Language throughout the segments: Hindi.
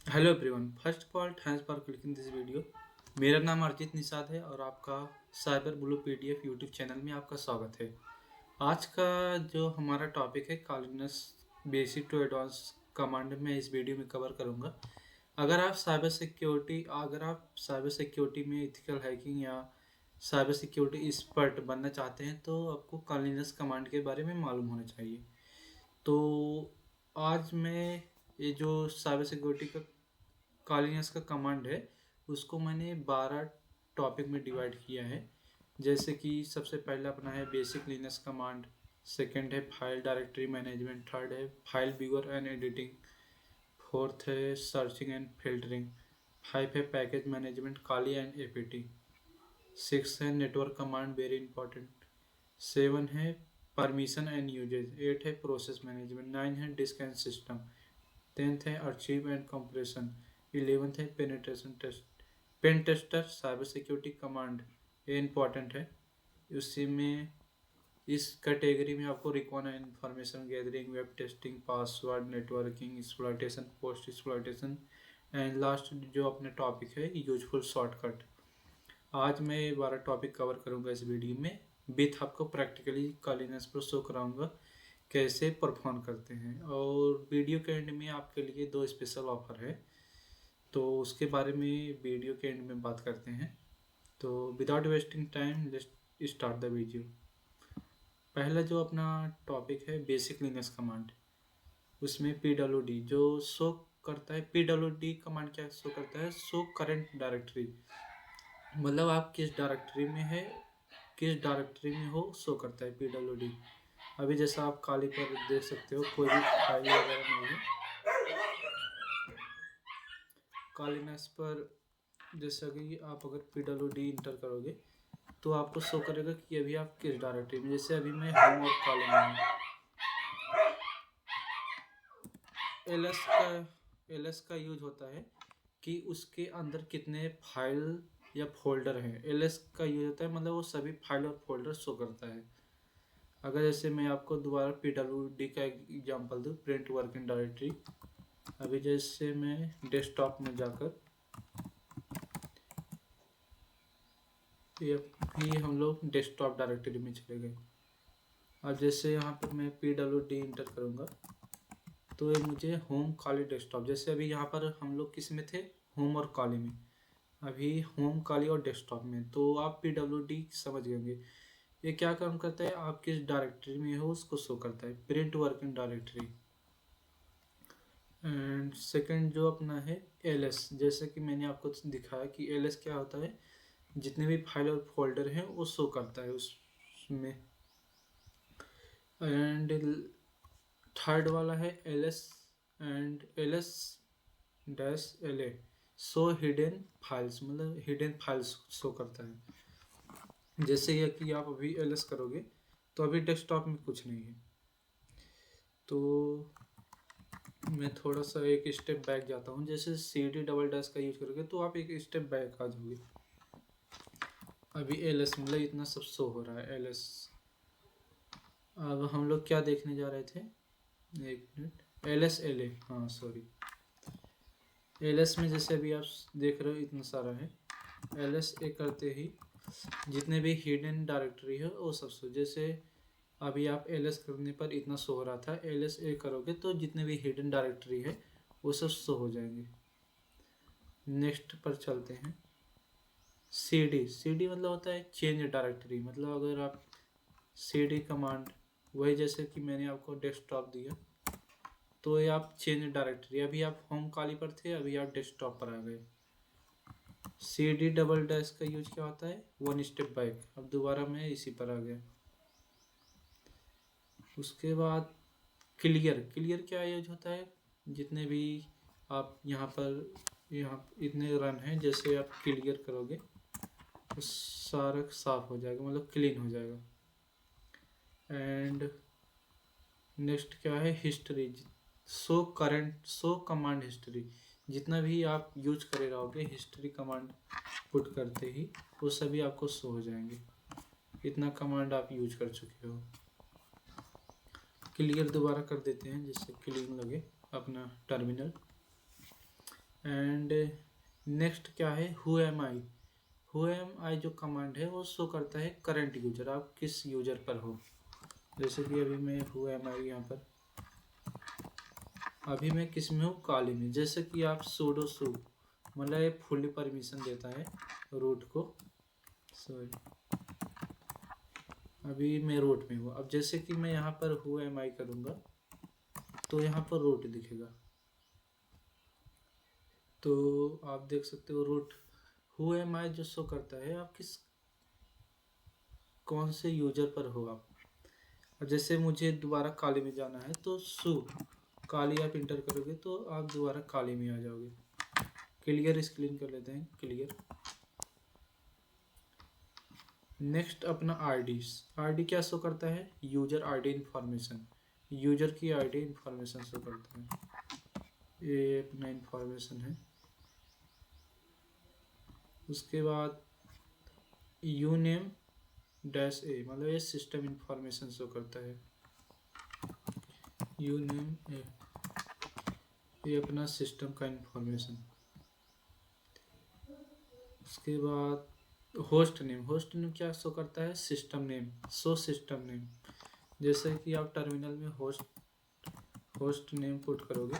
Hello everyone, first of all thanks for clicking this video. मेरा नाम अर्जित निषाद है और आपका cyber blue PDF YouTube channel में आपका स्वागत है। आज का जो हमारा टॉपिक है कॉलिनस बेसिक टू एडवांस कमांड में इस वीडियो में कवर करूंगा। अगर आप साइबर सिक्योरिटी में एथिकल हैकिंग या साइबर सिक्योरिटी एक्सपर्ट बनना चाहते हैं तो आपको कॉलिनस कमांड के बारे में मालूम होना चाहिए। तो आज मैं ये जो साइबर सिक्योरिटी का कॉलिनस का कमांड है उसको मैंने 12 टॉपिक में डिवाइड किया है। जैसे कि सबसे पहला अपना है बेसिक लिनक्स कमांड, सेकंड है फाइल डायरेक्टरी मैनेजमेंट, थर्ड है file viewer and editing, fourth है सर्चिंग एंड फिल्टरिंग, फाइव है package management Kali and APT, six है network command very important, seven है परमिशन एंड यूजेज, एट है प्रोसेस मैनेजमेंट, नाइन है डिस्क एंड सिस्टम, टेंथ है अर्चीव एंड कंप्रेशन, 11th है penetration test. Pen tester cyber security command ये इंपॉर्टेंट है। उसी में इस कैटेगरी में आपको required information gathering, web testing, password, networking, exploitation, post exploitation and last जो अपने टॉपिक है यूजफुल शॉर्टकट। आज मैं 12 टॉपिक कवर करूंगा इस वीडियो में, विथ आपको प्रैक्टिकली कॉलिनस पर शो कराऊंगा कैसे परफॉर्म करते हैं। और वीडियो के एंड में आपके लिए दो स्पेशल ऑफर है, तो उसके बारे में वीडियो के एंड में बात करते हैं। तो without wasting time let's start the video. पहला जो अपना टॉपिक है बेसिक लिनक्स कमांड, उसमें पी जो शो करता है। पी कमांड क्या शो करता है? शो करंट डायरेक्टरी, मतलब आप किस डायरेक्टरी में है, किस डायरेक्टरी में हो शो करता है पी। अभी जैसा आप खाली पर देख सकते हो कोई भी फाइल वगैरह नहीं है। कॉलिनस पर जैसा कि आप अगर पी इंटर करोगे तो आपको शो करेगा कि अभी आप किस डायरेक्टरी में। जैसे अभी मैं होम और कॉलम में हूँ। एलएस का यूज होता है कि उसके अंदर कितने फाइल या फोल्डर हैं। एलएस का यूज होता है मतलब वो सभी फाइल और फोल्डर शो करता है। अगर जैसे मैं आपको दोबारा पी का एग्जांपल दूँ, प्रिंट वर्किंग डायरेक्टरी। अभी जैसे मैं डेस्कटॉप में जाकर भी हम लोग डेस्कटॉप डायरेक्टरी में चले गए। अब जैसे यहाँ पर मैं पी इंटर करूँगा तो ये मुझे होम कॉली डेस्कटॉप, जैसे अभी यहाँ पर हम लोग किस में थे, होम और कॉली में। अभी होम कॉली और डेस्कटॉप में, तो आप पी समझ गए। ये क्या काम करता है, आप किस डायरेक्टरी में हो उसको शो करता है, print working directory. And second जो अपना है एलएस, जैसे कि मैंने आपको दिखाया कि एलएस क्या होता है, जितने भी फाइल और फोल्डर हैं वो शो करता है उसमें। एंड थर्ड वाला है LS and LS dash L A, show hidden files, मतलब हिडन फाइल्स शो करता है। जैसे ये कि आप अभी एलएस करोगे तो अभी डेस्कटॉप में कुछ नहीं है, तो मैं थोड़ा सा एक स्टेप बैक जाता हूँ। जैसे CD डबल डैश का यूज करोगे तो आप एक स्टेप बैक आ जाओगे। अभी एलएस मतलब इतना सब शो हो रहा है एलएस। अब हम लोग क्या देखने जा रहे थे, एक मिनट, एलएस एल ए, हाँ सॉरी। एलएस में जैसे अभी आप देख रहे हो इतना सारा है। एलएस ए करते ही जितने भी हिडन डायरेक्टरी है वो सब शो, जैसे अभी आप एलएस करने पर इतना शो हो रहा था, एलएस ए करोगे तो जितने भी हिडन डायरेक्टरी है वो सब शो हो जाएंगे। नेक्स्ट पर चलते हैं। CD मतलब होता है चेंज डायरेक्टरी, मतलब अगर आप CD कमांड, वही जैसे कि मैंने आपको डेस्कटॉप दिया तो ये आप चेंज डायरेक्टरी, अभी आप होम कॉली पर थे, अभी आप डेस्कटॉप पर आ गए। CD डबल डैश का यूज क्या होता है, वन स्टेप बैक, अब दोबारा मैं इसी पर आ गया। उसके बाद क्लियर क्या यूज होता है, जितने भी आप यहाँ इतने रन हैं, जैसे आप क्लियर करोगे तो सारा साफ हो जाएगा, मतलब क्लीन हो जाएगा। एंड नेक्स्ट क्या है, हिस्ट्री, शो कमांड हिस्ट्री, जितना भी आप यूज करे रहोगे हिस्ट्री कमांड पुट करते ही वो सभी आपको शो हो जाएंगे, इतना कमांड आप यूज कर चुके हो। क्लियर दोबारा कर देते हैं जिससे क्लीन लगे अपना टर्मिनल। एंड नेक्स्ट क्या है, हु एम आई जो कमांड है वो शो करता है करंट यूजर, आप किस यूजर पर हो। जैसे कि अभी मैं हु एम आई यहाँ पर, अभी मैं किस में हूँ, काली में। जैसे कि आप सूडो सू मतलब ये फुल्ली परमिशन देता है रूट को, सॉरी अभी मैं रूट में हूँ। अब जैसे कि मैं यहाँ पर हु एम आई करूँगा तो यहाँ पर रूट दिखेगा, तो आप देख सकते हो रूट हु एम आई जो शो करता है आप किस कौन से यूजर पर हो आप। और जैसे मुझे दोबारा काली में जाना है तो सू काली आप इंटर करोगे तो आप दोबारा काली में आ जाओगे। क्लियर स्क्रीन कर लेते हैं, क्लियर। नेक्स्ट अपना आईडी क्या शो करता है, यूजर आईडी इंफॉर्मेशन, यूजर की आईडी इंफॉर्मेशन शो करता है, ये अपना इंफॉर्मेशन है। उसके बाद यू नेम डैश ए मतलब ये सिस्टम इंफॉर्मेशन शो करता है, यू नेम ए ये अपना सिस्टम का इंफॉर्मेशन। उसके बाद होस्ट नेम क्या शो करता है, system name, so system name. जैसे कि आप टर्मिनल में होस्ट नेम पुट करोगे,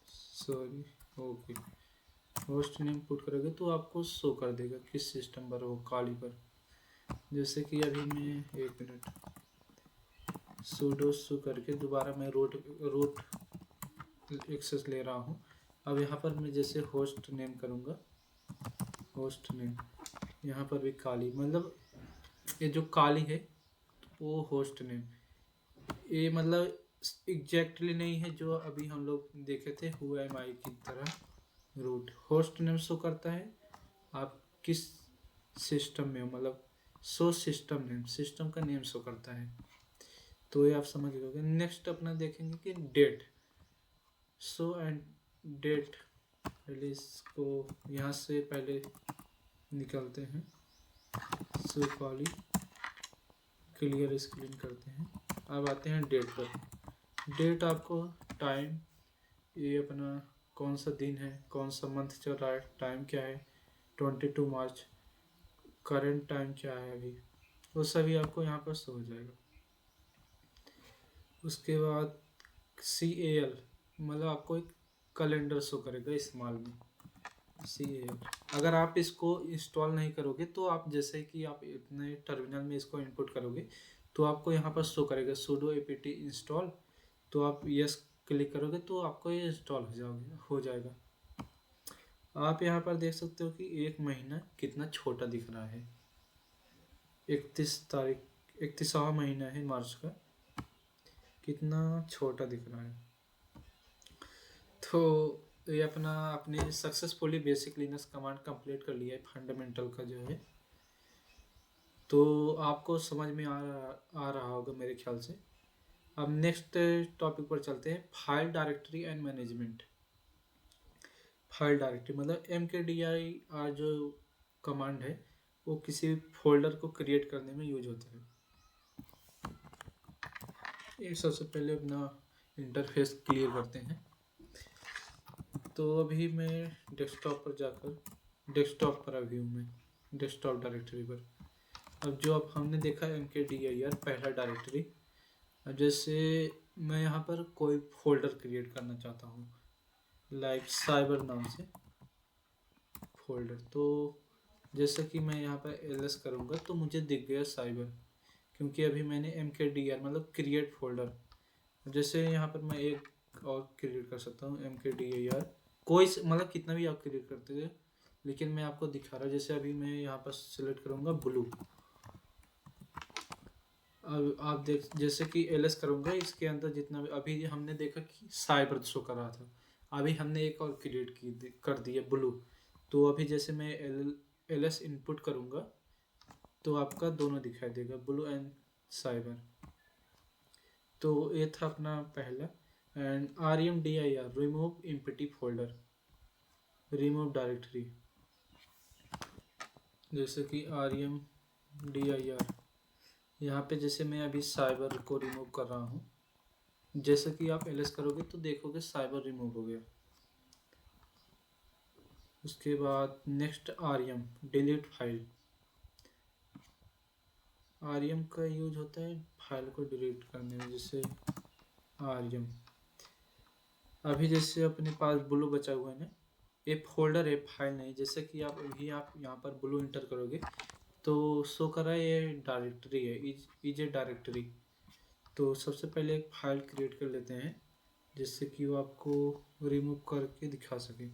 sorry okay, host name put करोगे तो आपको शो कर देगा किस सिस्टम पर हो, काली पर। जैसे कि अभी मैं 1 मिनट सूडो सू करके दोबारा मैं रूट एक्सेस ले रहा हूँ। अब यहाँ पर मैं जैसे होस्ट नेम करूँगा, होस्ट नेम यहाँ पर भी काली मतलब ये जो काली है वो होस्ट नेम, ये मतलब एग्जैक्टली नहीं है जो अभी हम लोग देखे थे हु एम आई की तरह। रूट होस्ट नेम शो करता है आप किस सिस्टम में हो, मतलब सो सिस्टम नेम, सिस्टम का नेम शो करता है। तो ये आप समझ गए। नेक्स्ट अपना देखेंगे कि डेट, सो एंड डेट। पहले इसको यहाँ से पहले निकलते हैं, सो काली क्लियर स्क्रीन करते हैं। अब आते हैं डेट पर। डेट आपको टाइम, ये अपना कौन सा दिन है, कौन सा मंथ चल रहा है, टाइम क्या है 22 मार्च, करंट टाइम क्या है अभी, वो सभी आपको यहाँ पर शो हो जाएगा। उसके बाद CAL मतलब आपको एक कैलेंडर शो करेगा इस्तेमाल में, CAL। अगर आप इसको इंस्टॉल नहीं करोगे तो आप जैसे कि आप इतने टर्मिनल में इसको इनपुट करोगे तो आपको यहाँ पर शो करेगा sudo apt इंस्टॉल, तो आप यस क्लिक करोगे तो आपको ये इंस्टॉल हो जाएगा। आप यहाँ पर देख सकते हो कि एक महीना कितना छोटा दिख रहा है, 31वां महीना है मार्च का, कितना छोटा दिख रहा है। तो ये आपने successfully basic Linux command complete कर लिया है, फंडामेंटल का जो है। तो आपको समझ में आ रहा होगा मेरे ख्याल से। अब नेक्स्ट टॉपिक पर चलते हैं, file directory and management. File directory मतलब MKDIR जो कमांड है वो किसी फोल्डर को क्रिएट करने में यूज होता है। ये सबसे पहले अपना इंटरफेस क्लियर करते हैं। तो अभी मैं डेस्कटॉप पर अभी हूँ मैं, डेस्कटॉप डायरेक्टरी पर। अब जो अब हमने देखा MKDIR पहला डायरेक्टरी। अब जैसे मैं यहाँ पर कोई फोल्डर क्रिएट करना चाहता हूँ लाइक साइबर नाम से फोल्डर, तो जैसे कि मैं यहाँ पर LS करूँगा तो मुझे दिख गया साइबर, क्योंकि अभी मैंने MKDIR मतलब क्रिएट फोल्डर। जैसे यहाँ पर मैं एक और क्रिएट कर सकता हूँ MKDIR, कोई मतलब कितना भी आप क्रिएट करते थे, लेकिन मैं आपको दिखा रहा हूँ। जैसे अभी मैं यहाँ पर सिलेक्ट करूँगा ब्लू। अब आप देख जैसे कि LS करूँगा, इसके अंदर जितना भी अभी हमने देखा कि साइबर शो कर रहा था, अभी हमने एक और क्रिएट कर दिया ब्लू। तो अभी जैसे मैं LS इनपुट करूँगा तो आपका दोनों दिखाई देगा, ब्लू एंड साइबर। तो ये था अपना पहला। And RMDIR remove empty folder, remove directory. जैसे कि RMDIR यहाँ पे जैसे मैं अभी साइबर को रिमूव कर रहा हूँ, जैसे कि आप LS करोगे तो देखोगे साइबर रिमूव हो गया। उसके बाद next RM, delete file. RM का यूज होता है फाइल को डिलीट करने में, जैसे आरएम। अभी जैसे अपने पास ब्लू बचा हुआ है ना, ये फोल्डर है, फाइल नहीं। जैसे कि आप अभी आप यहाँ पर ब्लू इंटर करोगे तो शो कर रहा है ये डायरेक्टरी है, इज ए डायरेक्टरी। तो सबसे पहले एक फाइल क्रिएट कर लेते हैं जिससे कि वो आपको रिमूव करके दिखा सके।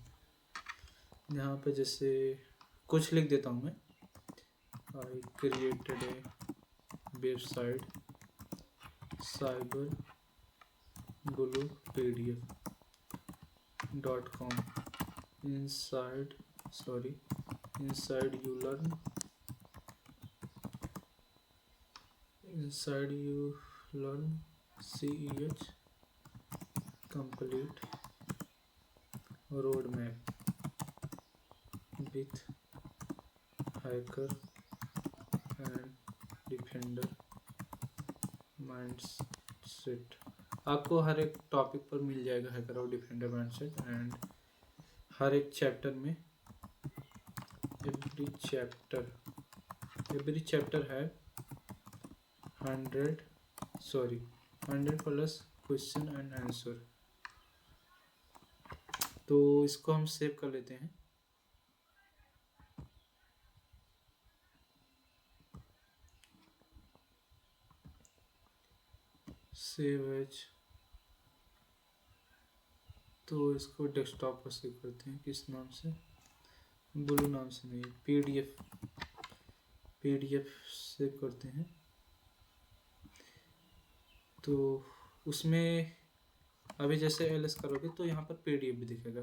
यहाँ पे जैसे कुछ लिख देता हूँ मैं, I created a website cyberbluepdf.com inside you learn CEH complete roadmap with hacker and defender mindset। आपको हर एक टॉपिक पर मिल जाएगा हैकर और डिफेंडर माइंडसेट, एंड हर एक चैप्टर में एवरी चैप्टर है 100 प्लस क्वेश्चन एंड आंसर। तो इसको हम सेव कर लेते हैं। सेव एज, तो इसको डेस्कटॉप पर सेव करते हैं। किस नाम से? ब्लू नाम से नहीं, पीडीएफ सेव करते हैं। तो उसमें अभी जैसे एलएस करोगे तो यहाँ पर पीडीएफ भी दिखेगा।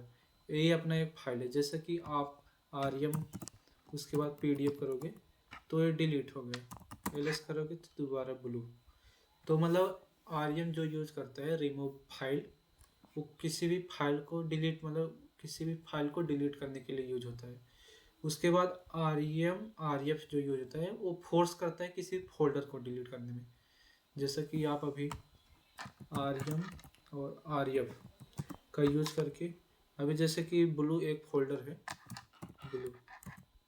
ये अपना एक फाइल है। जैसे कि आप आरएम उसके बाद पीडीएफ करोगे तो ये डिलीट हो गया, एलएस करोगे तो दोबारा ब्लू। तो मतलब आरएम जो यूज करता है रिमूव फाइल, वो किसी भी फाइल को डिलीट, मतलब किसी भी फाइल को डिलीट करने के लिए यूज होता है। उसके बाद आरएफ जो यूज होता है वो फोर्स करता है किसी फोल्डर को डिलीट करने में। जैसा कि आप अभी आरएम और आरएफ का यूज करके, अभी जैसे कि ब्लू एक फोल्डर है ब्लू,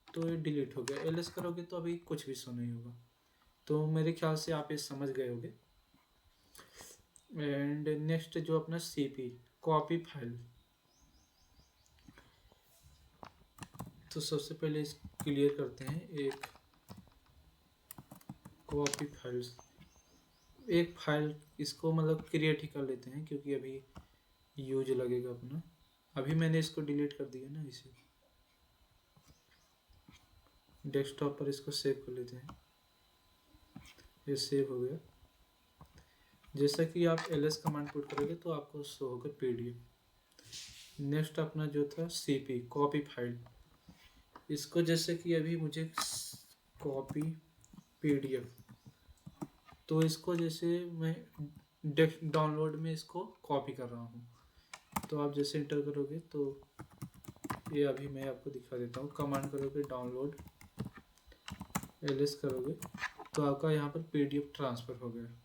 तो ये डिलीट हो गया। एलएस करोगे तो अभी कुछ भी शो नहीं होगा। तो मेरे ख्याल से आप ये समझ गए होंगे। एंड नेक्स्ट जो अपना सीपी कॉपी फाइल, तो सबसे पहले इस क्लियर करते हैं। एक कॉपी फाइल्स, एक फाइल इसको मतलब क्रिएट ही कर लेते हैं क्योंकि अभी यूज लगेगा अपना। अभी मैंने इसको डिलीट कर दिया ना, इसे डेस्कटॉप पर इसको सेव कर लेते हैं। ये सेव हो गया। जैसा कि आप ls कमांड पुट करोगे तो आपको शो होगा पीडीएफ। नेक्स्ट अपना जो था सीपी कॉपी फाइल, इसको जैसे कि अभी मुझे कॉपी पीडीएफ, तो इसको जैसे मैं डाउनलोड में इसको कॉपी कर रहा हूँ। तो आप जैसे इंटर करोगे तो ये अभी मैं आपको दिखा देता हूँ। कमांड करोगे डाउनलोड, ls करोगे तो आपका यहाँ पर पीडीएफ ट्रांसफ़र हो गया।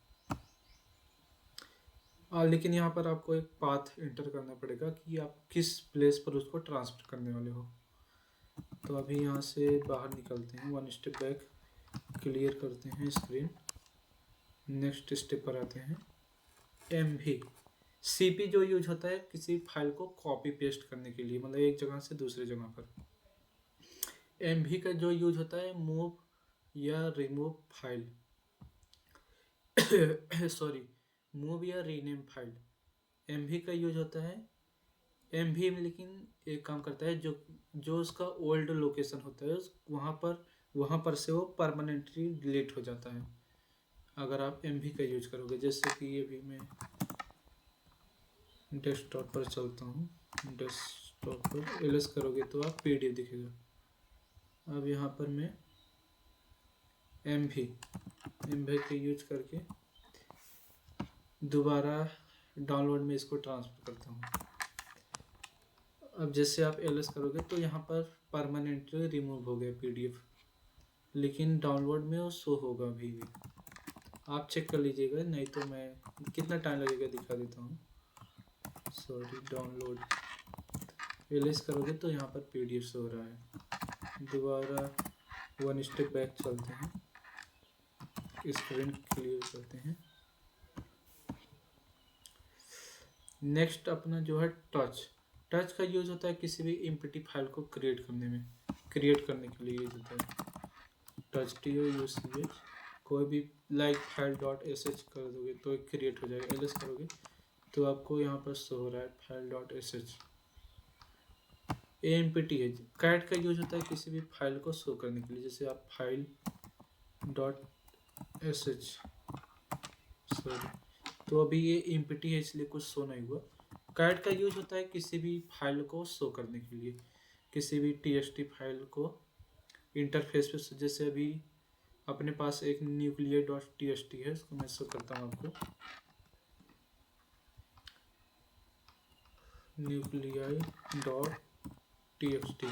लेकिन यहाँ पर आपको एक पाथ इंटर करना पड़ेगा कि आप किस प्लेस पर उसको ट्रांसफ़र करने वाले हो। तो अभी यहाँ से बाहर निकलते हैं, वन स्टेप बैक, क्लियर करते हैं स्क्रीन। नेक्स्ट स्टेप पर आते हैं। एमवी सीपी जो यूज होता है किसी फाइल को कॉपी पेस्ट करने के लिए, मतलब एक जगह से दूसरे जगह पर। एमवी का जो यूज होता है मूव या रिमूव फाइल सॉरी, मूव या रीनेम फाइल। एमवी का यूज होता है एमवी में, लेकिन एक काम करता है जो उसका ओल्ड लोकेशन होता है वहाँ पर से वो परमानेंटली डिलीट हो जाता है अगर आप एमवी का यूज करोगे। जैसे कि ये भी मैं डेस्कटॉप पर चलता हूँ, डेस्कटॉप पर एलएस करोगे तो आप पीडीएफ दिखेगा। अब यहाँ पर मैं एमवी का यूज करके दोबारा डाउनलोड में इसको ट्रांसफ़र करता हूँ। अब जैसे आप एलएस करोगे तो यहाँ पर परमानेंटली रिमूव हो गया पीडीएफ, लेकिन डाउनलोड में वो शो होगा अभी भी। आप चेक कर लीजिएगा, नहीं तो मैं कितना टाइम लगेगा दिखा देता हूँ। सॉरी, डाउनलोड एलिस करोगे तो यहाँ पर PDF शो हो रहा है। दोबारा 1 स्टेप बैक चलते हैं, स्क्रीन क्लियर करते हैं। नेक्स्ट अपना जो है टच का यूज होता है किसी भी इम्पिटी फाइल को क्रिएट करने के लिए यूज होता है। टच TOUCH कोई भी लाइक फाइल .sh कर दोगे तो क्रिएट हो जाएगा। एलिस करोगे तो आपको यहाँ पर शो हो रहा है फाइल .sh। AMPT है, कैट का यूज होता है किसी भी फाइल को शो करने के लिए, जैसे आप फाइल .sh सॉरी, तो अभी ये एम्प्टी है इसलिए कुछ शो नहीं हुआ। कैट का यूज होता है किसी भी फाइल को शो करने के लिए, किसी भी TXT फाइल को इंटरफेस पे, जैसे अभी अपने पास एक nuclei.txt है, इसको मैं शो करता हूँ आपको। nuclei.txt,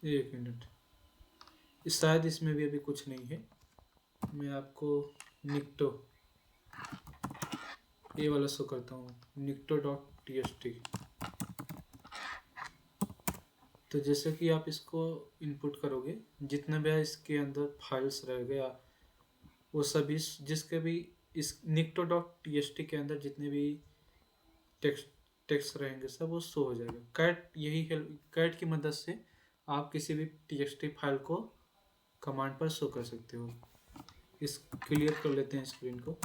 एक मिनट, शायद इसमें भी अभी कुछ नहीं है। मैं आपको निक्टो ये वाला शो करता हूँ, nicto.txt। तो जैसे कि आप इसको इनपुट करोगे, जितने भी इसके अंदर फाइल्स रह गया वो सभी, जिसके भी इस nicto.txt के अंदर जितने भी टेक्स्ट रहेंगे सब वो शो हो जाएगा। कैट की मदद से आप किसी भी TXT फाइल को कमांड पर शो कर सकते हो। इस क्लियर कर लेते हैं स्क्रीन को।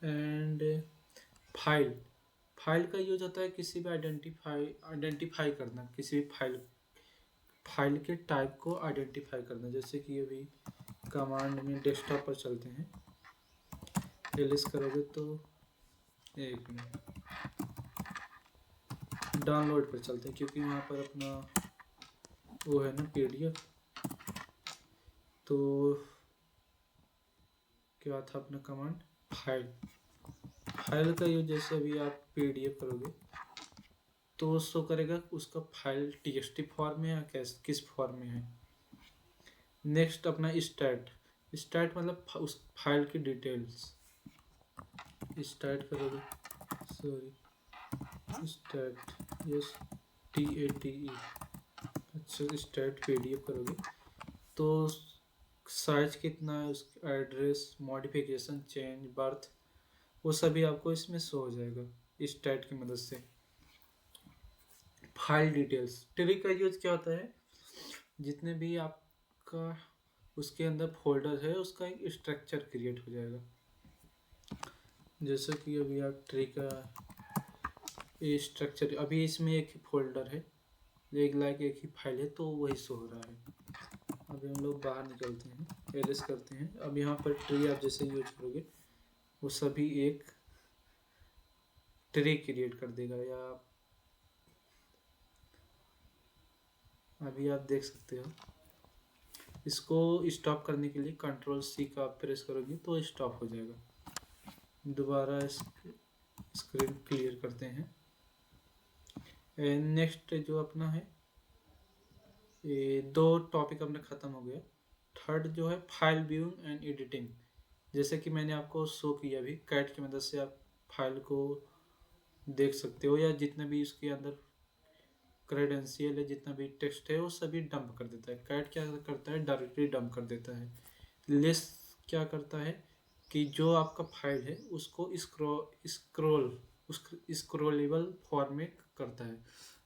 एंड फाइल का यूज होता है किसी भी आइडेंटिफाई करना, किसी भी फाइल के टाइप को आइडेंटिफाई करना। जैसे कि अभी कमांड में डेस्कटॉप पर चलते हैं, एलिस करोगे तो एक मिनट, डाउनलोड पर चलते हैं क्योंकि वहाँ पर अपना वो है ना PDF। तो क्या था अपना कमांड, फाइल का यूज, जैसे अभी आप PDF करोगे तो शो करेगा उसका फाइल TXT फॉर्म में या किस फॉर्म में है। नेक्स्ट अपना स्टैट मतलब उस फाइल की डिटेल्स। स्टैट करोगे, सॉरी स्टैट, यस TATE, अच्छा स्टैट PDF करोगे तो साइज कितना है, उसका एड्रेस, मॉडिफिकेशन, चेंज, बर्थ, वो सभी आपको इसमें शो हो जाएगा स्टैट की मदद से। फाइल डिटेल्स, ट्री का यूज क्या होता है, जितने भी आपका उसके अंदर फोल्डर है उसका एक स्ट्रक्चर क्रिएट हो जाएगा। जैसे कि अभी आप ट्री का ये स्ट्रक्चर, अभी इसमें एक ही फोल्डर है, एक ही फाइल है, तो वही शो हो रहा है। अभी हम लोग बाहर निकलते हैं, एलिस करते हैं। अब यहाँ पर ट्री आप जैसे यूज करोगे वो सभी एक ट्री क्रिएट कर देगा। या अभी आप देख सकते हो, इसको स्टॉप करने के लिए Ctrl+C का प्रेस करोगे तो स्टॉप हो जाएगा। दोबारा स्क्रीन क्लियर करते हैं। नेक्स्ट जो अपना है, ये 2 टॉपिक अपना ख़त्म हो गया। थर्ड जो है फाइल व्यूइंग एंड एडिटिंग। जैसे कि मैंने आपको शो किया, अभी कैट की मदद से आप फाइल को देख सकते हो, या जितने भी इसके अंदर क्रेडेंशियल है, जितना भी टेक्स्ट है वो सभी डंप कर देता है। कैट क्या करता है, डायरेक्टली डंप कर देता है। लेस क्या करता है कि जो आपका फाइल है उसको स्क्रोलेबल फॉर्मेट करता है।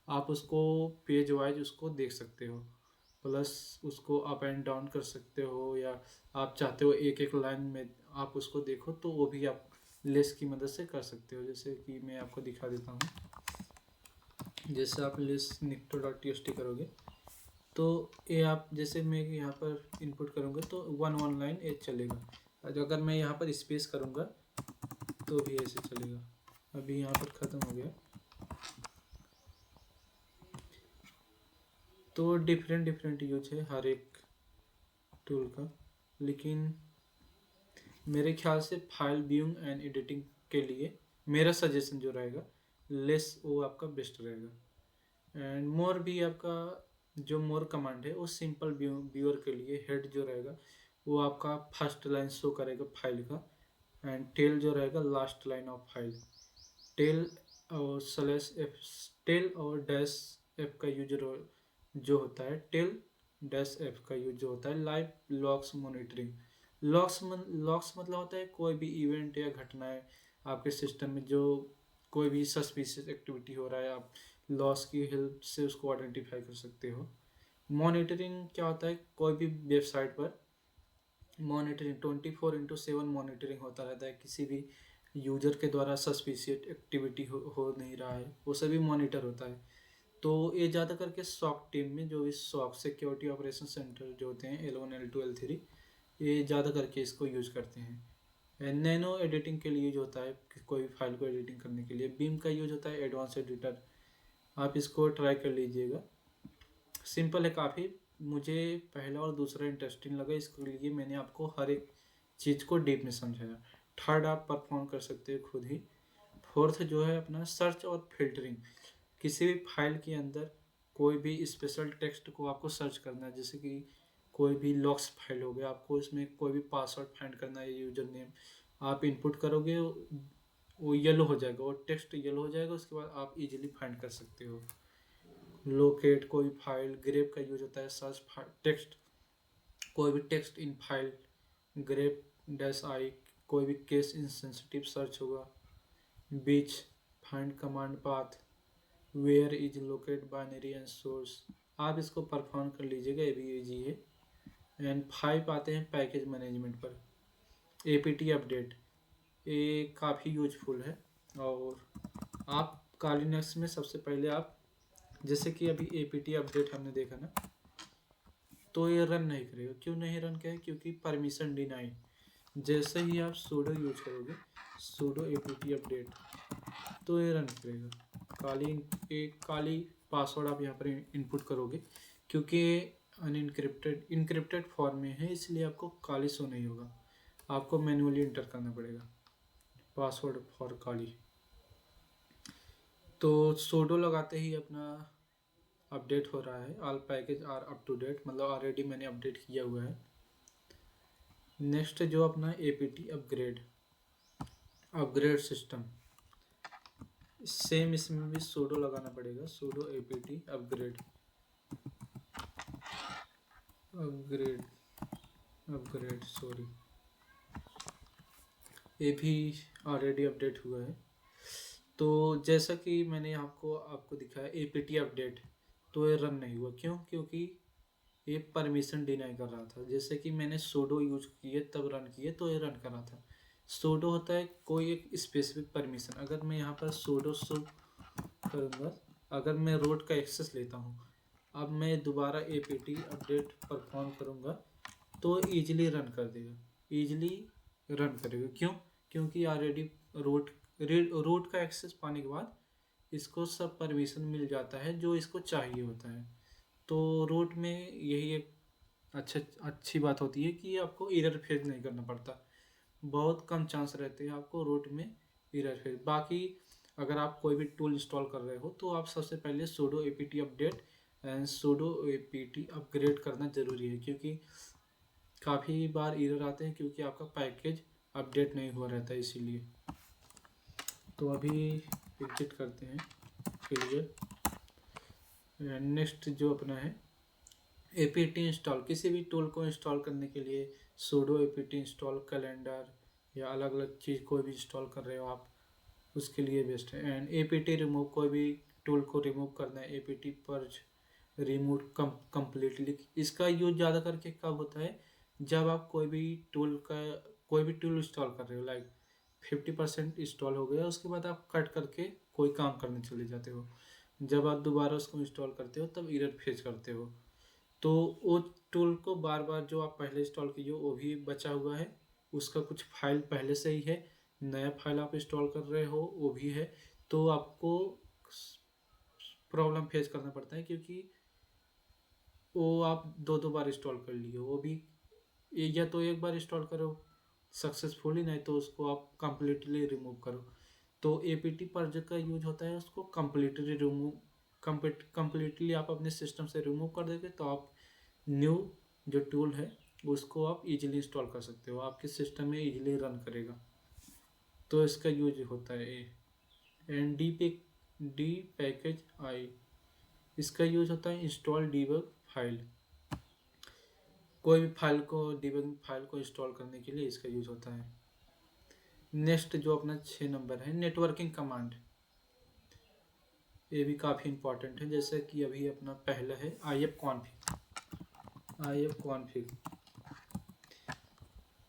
आप उसको पेज वाइज उसको देख सकते हो, प्लस उसको अप एंड डाउन कर सकते हो, या आप चाहते हो एक एक लाइन में आप उसको देखो तो वो भी आप लेस की मदद से कर सकते हो। जैसे कि मैं आपको दिखा देता हूँ, जैसे आप लेस nicto.txt करोगे तो ये आप, जैसे मैं यहाँ पर इनपुट करूँगा तो 1 लाइन ये चलेगा। अगर मैं यहाँ पर स्पेस करूँगा तो भी ऐसे चलेगा। अभी यहाँ पर ख़त्म हो गया। तो डिफरेंट यूज है हर एक टूल का, लेकिन मेरे ख्याल से फाइल व्यूइंग एंड एडिटिंग के लिए मेरा सजेशन जो रहेगा, लेस वो आपका बेस्ट रहेगा। एंड मोर भी आपका जो मोर कमांड है वो सिंपल व्यूअर के लिए, हेड जो रहेगा वो आपका फर्स्ट लाइन शो करेगा फाइल का, एंड टेल जो रहेगा last line of file. Tail और स्लैश एफ, टेल और डैश एफ का यूज जो होता है, टेल डैश एफ का यूज जो होता है लाइव लॉग्स मॉनिटरिंग। लॉग्स मतलब होता है कोई भी इवेंट या घटनाएं आपके सिस्टम में, जो कोई भी सस्पिशियस एक्टिविटी हो रहा है, आप लॉग्स की हेल्प से उसको आइडेंटिफाई कर सकते हो। मॉनिटरिंग क्या होता है, कोई भी वेबसाइट पर मॉनिटरिंग 24/7 मॉनिटरिंग होता रहता है, किसी भी यूजर के द्वारा सस्पिशियस एक्टिविटी हो नहीं रहा है, वो सभी मॉनिटर होता है। तो ये ज़्यादा करके सॉक टीम में, जो इस सॉक सिक्योरिटी ऑपरेशन सेंटर जो होते हैं L1 L2 L3, ये ज़्यादा करके इसको यूज करते हैं। नैनो एडिटिंग के लिए यूज होता है, कि कोई भी फाइल को एडिटिंग करने के लिए बीम का यूज होता है, एडवांस एडिटर। आप इसको ट्राई कर लीजिएगा, सिंपल है काफ़ी। मुझे पहला और दूसरा इंटरेस्टिंग लगा, इसके लिए मैंने आपको हर एक चीज़ को डीप में समझाया। थर्ड आप परफॉर्म कर सकते हो खुद ही। फोर्थ जो है अपना सर्च और फिल्टरिंग। किसी भी फाइल के अंदर कोई भी स्पेशल टेक्स्ट को आपको सर्च करना है, जैसे कि कोई भी लॉक्स फाइल हो गया, आपको इसमें कोई भी पासवर्ड फाइंड करना है, यूजर नेम आप इनपुट करोगे, वो येलो हो जाएगा, वो टेक्स्ट येलो हो जाएगा, उसके बाद आप इजीली फाइंड कर सकते हो। लोकेट कोई फाइल, ग्रेप का यूज होता है सर्च टेक्स्ट, कोई भी text in file, grep dash I, कोई भी केस इंसेंसिटिव सर्च होगा। बीच find command path, where is locate binary and source, आप इसको परफॉर्म कर लीजिएगा, ये भी ईजी है। एंड 5 आते हैं पैकेज मैनेजमेंट पर। APT अपडेट, ये काफ़ी यूजफुल है। और आप कालीनेक्स में सबसे पहले आप, जैसे कि अभी APT अपडेट हमने देखा ना, तो ये रन नहीं करेगा। क्यों नहीं रन करेगा? क्योंकि परमिशन डिनाई। जैसे ही आप सूडो यूज करोगे, सूडो APT अपडेट, तो ये रन करेगा। एक काली पासवर्ड आप यहाँ पर इनपुट करोगे, क्योंकि इनक्रिप्टेड फॉर्म में है, इसलिए आपको काली शो नहीं होगा, आपको मैन्युअली इंटर करना पड़ेगा पासवर्ड फॉर काली। तो सूडो लगाते ही अपना अपडेट हो रहा है, all package are up to date, मतलब ऑलरेडी मैंने अपडेट किया हुआ है। नेक्स्ट जो अपना APT अपग्रेड सिस्टम, सेम इसमें भी सूडो लगाना पड़ेगा, pseudo APT upgrade upgrade upgrade sorry, ये भी ऑलरेडी अपडेट हुआ है। तो जैसा कि मैंने आपको दिखाया APT अपडेट, तो ये रन नहीं हुआ। क्यों? क्योंकि ये परमिशन डिनाई कर रहा था। जैसे कि मैंने सूडो यूज किए तब रन किए, तो ये रन कर रहा था। सूडो होता है कोई एक स्पेसिफिक परमिशन। अगर मैं यहाँ पर सूडो शो करूँगा, अगर मैं रोट का एक्सेस लेता हूँ, अब मैं दोबारा APT अपडेट परफॉर्म करूँगा, तो ईजिली रन कर देगा, ईजिली रन करेगा। क्यों? क्योंकि ऑलरेडी रूट का एक्सेस पाने के बाद इसको सब परमिशन मिल जाता है जो इसको चाहिए होता है। तो रूट में यही एक अच्छी बात होती है कि आपको एरर फेस नहीं करना पड़ता, बहुत कम चांस रहते हैं आपको रूट में एरर फेस। बाकी अगर आप कोई भी टूल इंस्टॉल कर रहे हो, तो आप सबसे पहले pseudo APT update and pseudo APT upgrade करना ज़रूरी है, क्योंकि काफ़ी बार एरर आते हैं क्योंकि आपका पैकेज अपडेट नहीं हुआ रहता है, इसीलिए। तो अभी एग्जिट करते हैं, क्लियर। नेक्स्ट जो अपना है APT इंस्टॉल, किसी भी टूल को इंस्टॉल करने के लिए सूडो APT इंस्टॉल, कैलेंडर या अलग अलग चीज़ कोई भी इंस्टॉल कर रहे हो आप, उसके लिए बेस्ट है। एंड APT रिमूव, कोई भी टूल को रिमूव करना है, APT पर्ज रिमूव कम्प्लीटली। इसका यूज ज़्यादा करके कब होता है? जब आप कोई भी टूल इंस्टॉल कर रहे हो, लाइक 50% इंस्टॉल हो गया, उसके बाद आप कट करके कोई काम करने चले जाते हो, जब आप दोबारा उसको इंस्टॉल करते हो तब एरर फेस करते हो। तो वो टूल को बार बार जो आप पहले इंस्टॉल किए हो वो भी बचा हुआ है, उसका कुछ फाइल पहले से ही है, नया फाइल आप इंस्टॉल कर रहे हो वो भी है, तो आपको प्रॉब्लम फेस करना पड़ता है, क्योंकि वो आप दो दो बार इंस्टॉल कर लिए हो। वो भी या तो एक बार इंस्टॉल करो सक्सेसफुली, नहीं तो उसको आप कम्प्लीटली रिमूव करो। तो APT पर्ज का यूज होता है, उसको कम्प्लीटली आप अपने सिस्टम से रिमूव कर देंगे, तो आप न्यू जो टूल है उसको आप इजीली इंस्टॉल कर सकते हो, आपके सिस्टम में इजीली रन करेगा। तो इसका यूज होता है एंड डी पैकेज आई, इसका यूज होता है इंस्टॉल डीबग फाइल, कोई भी फाइल को डीबगिंग फाइल को इंस्टॉल करने के लिए इसका यूज होता है। नेक्स्ट जो अपना 6 नंबर है नेटवर्किंग कमांड, ये भी काफ़ी इंपॉर्टेंट है। जैसे कि अभी अपना पहला है आई एफ कॉन्फिग,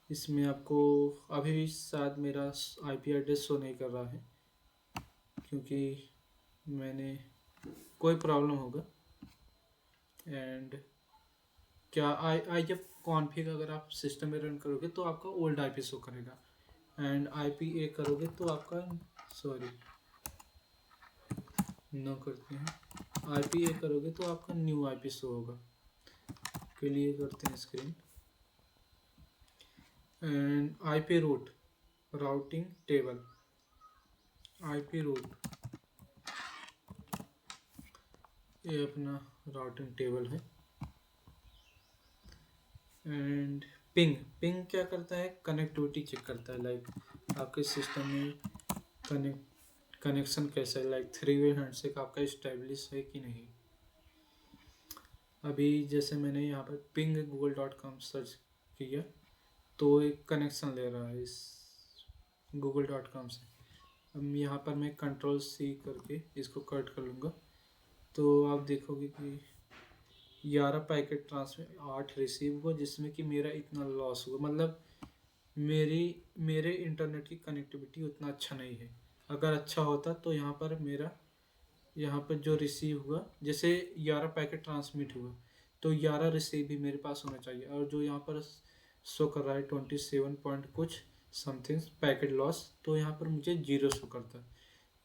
इसमें आपको अभी भी शायद मेरा आईपी एड्रेस शो नहीं कर रहा है क्योंकि मैंने कोई प्रॉब्लम होगा। एंड क्या आई एफ कॉन्फिग अगर आप सिस्टम में रन करोगे तो आपका ओल्ड आईपी शो करेगा, एंड आईपी ए करोगे तो आपका सॉरी नो करते हैं, आईपी ए करोगे तो आपका न्यू आईपी शो होगा। क्लियर करते हैं screen. And IP root routing table, IP root ये अपना राउटिंग टेबल है। एंड पिंग क्या करता है, कनेक्टिविटी चेक करता है, लाइक आपके सिस्टम में कनेक्शन कैसा है, लाइक 3-वे हैंडशेक आपका इस्टेब्लिश है कि नहीं। अभी जैसे मैंने यहाँ पर पिंग google.com सर्च किया तो एक कनेक्शन ले रहा है इस google.com से। अब यहाँ पर मैं Ctrl+C करके इसको कट कर लूँगा तो आप देखोगे कि 11 पैकेट ट्रांसफर 8 रिसीव हुआ, जिसमें कि मेरा इतना लॉस हुआ। मतलब मेरे इंटरनेट की कनेक्टिविटी उतना अच्छा नहीं है। अगर अच्छा होता तो यहाँ पर जो रिसीव हुआ, जैसे 11 पैकेट ट्रांसमिट हुआ तो 11 रिसीव भी मेरे पास होना चाहिए, और जो यहाँ पर शो कर रहा है 27 पॉइंट कुछ समथिंग पैकेट लॉस, तो यहाँ पर मुझे 0 शो करता है।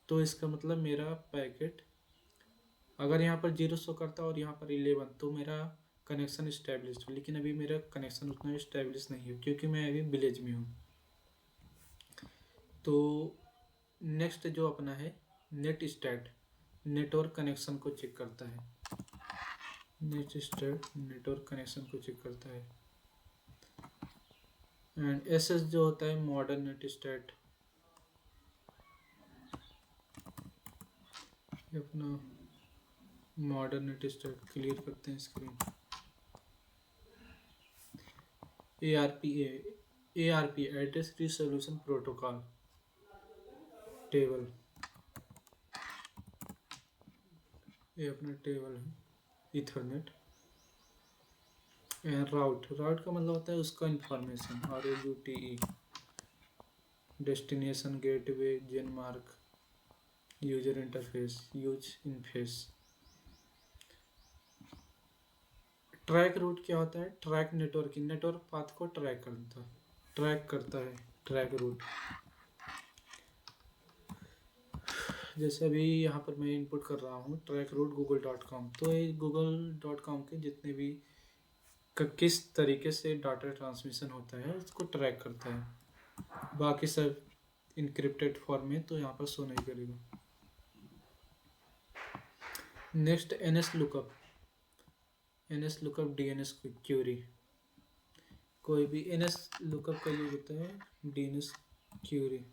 तो इसका मतलब मेरा पैकेट अगर यहाँ पर 0 शो करता और यहाँ पर 11 तो मेरा कनेक्शन इस्टेब्लिश हो, लेकिन अभी मेरा कनेक्शन उतना इस्टेब्लिश नहीं है क्योंकि मैं अभी विलेज में हूँ। तो नेक्स्ट जो अपना है नेट स्टैट, नेटवर्क कनेक्शन को चेक करता है। नेट स्टैट नेटवर्क कनेक्शन को चेक करता है। एंड एसएस जो होता है मॉडर्न नेट स्टैट, अपना मॉडर्न नेट स्टैट क्लियर करते हैं screen. ARP address resolution protocol table, ये अपना टेबल है इथरनेट। एंड राउट का मतलब होता है उसका information, ROUTE, destination gateway genmask user interface use interface. Track route क्या होता है, ट्रैक नेटवर्क पाथ को ट्रैक करता है ट्रैक रूट। जैसे अभी यहाँ पर मैं इनपुट कर रहा हूँ ट्रैक रूट google.com, तो ये google.com के जितने भी किस तरीके से डाटा ट्रांसमिशन होता है इसको ट्रैक करता है। बाकी सब इनक्रिप्टेड फॉर्म में तो यहाँ पर शो नहीं करेगा। Next NS lookup DNS query, कोई भी NS लुकअप का यूज होता है DNS क्यूरी।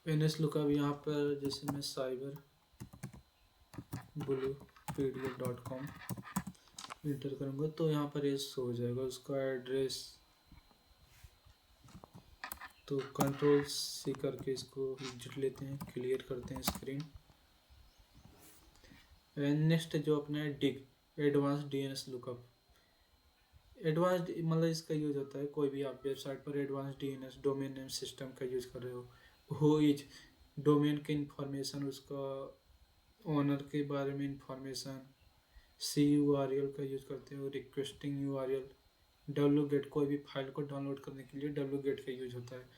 NS लुकअप यहाँ पर जैसे मैं cyberbluepedia.com इंटर करूँगा तो यहाँ पर ये शो हो जाएगा उसका एड्रेस। तो Ctrl+C करके इसको एग्जिट लेते हैं, क्लियर करते हैं स्क्रीन। नेक्स्ट जो अपना है डिग एडवांस DNS लुकअप, एडवांस्ड मतलब इसका यूज होता है कोई भी आप वेबसाइट पर advance DNS domain name system का यूज कर रहे हो इज डोमेन की इंफॉर्मेशन, उसका ओनर के बारे में इंफॉर्मेशन, CURL का यूज करते हो, रिक्वेस्टिंग URL, wget कोई भी फाइल को डाउनलोड करने के लिए wget का यूज होता है।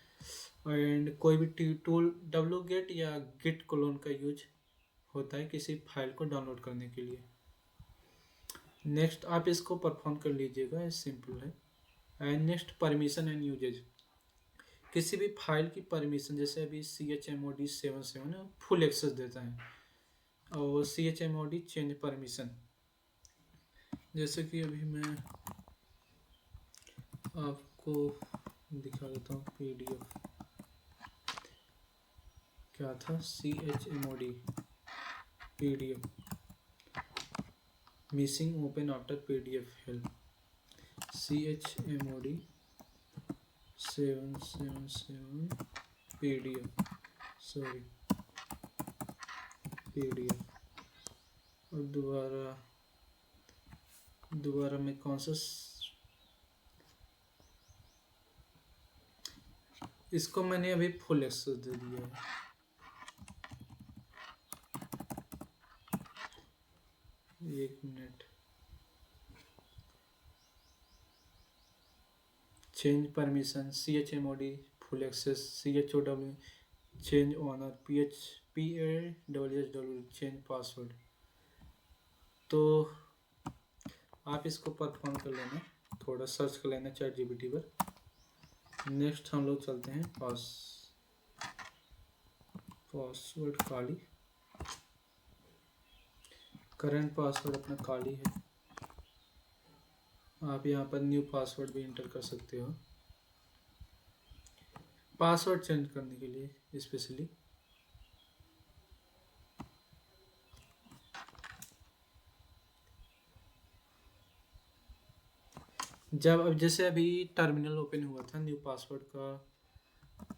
एंड कोई भी टूल wget या git क्लोन का यूज होता है किसी फाइल को डाउनलोड करने के लिए। नेक्स्ट आप इसको परफॉर्म कर लीजिएगा, सिंपल है। And next permission and usage, किसी भी फाइल की परमिशन, जैसे अभी CHMOD 77 फुल एक्सेस देता है, और CHMOD चेंज परमिशन, जैसे कि अभी मैं आपको दिखा देता हूँ PDF क्या था, CHMOD PDF missing open after PDF help CHMOD 777 PDF sorry PDF। और दोबारा मैं कौन सा इसको मैंने अभी फुल एक्सेस दे दिया है। एक minute, change permission CHMOD full access CHOW change owner PHPAWSW change password. तो आप इसको परफॉर्म कर लेना, थोड़ा सर्च कर लेना ChatGPT पर। नेक्स्ट हम लोग चलते हैं पासवर्ड काली। करंट पासवर्ड अपना काली है। आप यहाँ पर न्यू पासवर्ड भी इंटर कर सकते हो पासवर्ड चेंज करने के लिए स्पेशली। जब अब जैसे अभी टर्मिनल ओपन हुआ था, न्यू पासवर्ड का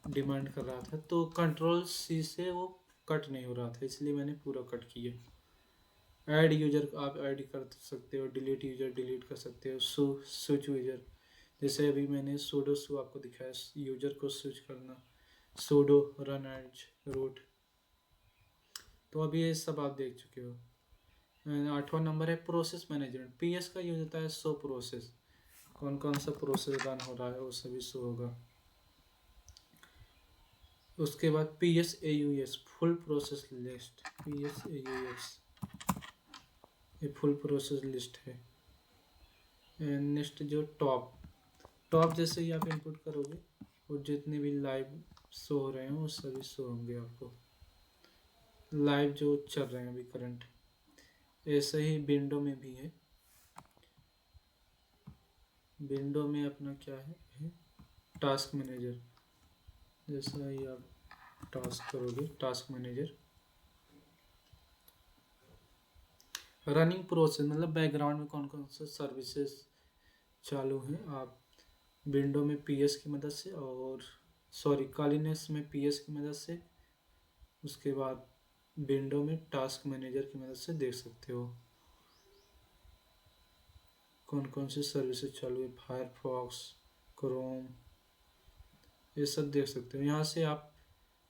डिमांड कर रहा था, तो Ctrl+C से वो कट नहीं हो रहा था, इसलिए मैंने पूरा कट किया। ऐड यूजर आप ऐड कर सकते हो, डिलीट यूजर डिलीट कर सकते हो, स्विच यूजर जैसे अभी मैंने सूडो सु आपको दिखाया, यूजर को स्विच करना, सूडो रन एज रूट। तो अभी ये सब आप देख चुके हो। 8वां नंबर है प्रोसेस मैनेजमेंट। PS का यूज होता है शो प्रोसेस, कौन कौन सा प्रोसेस रन हो रहा है वो सभी शो होगा। उसके बाद PSAUX full process list, PSAUX ये फुल प्रोसेस लिस्ट है। नेक्स्ट जो टॉप जैसे ही आप इनपुट करोगे और जितने भी लाइव शो हो रहे हैं वो सभी शो होंगे आपको, लाइव जो चल रहे हैं अभी करंट। ऐसे ही विंडो में भी है। विंडो में अपना क्या है टास्क मैनेजर। जैसा ही आप टास्क करोगे, टास्क मैनेजर रनिंग प्रोसेस मतलब बैकग्राउंड में कौन कौन से सर्विसेज चालू हैं, आप विंडो में PS की मदद से और कालीनेस में PS की मदद से, उसके बाद विंडो में टास्क मैनेजर की मदद से देख सकते हो कौन कौन सी सर्विसेज चालू है। फायरफॉक्स, क्रोम, ये सब देख सकते हो। यहाँ से आप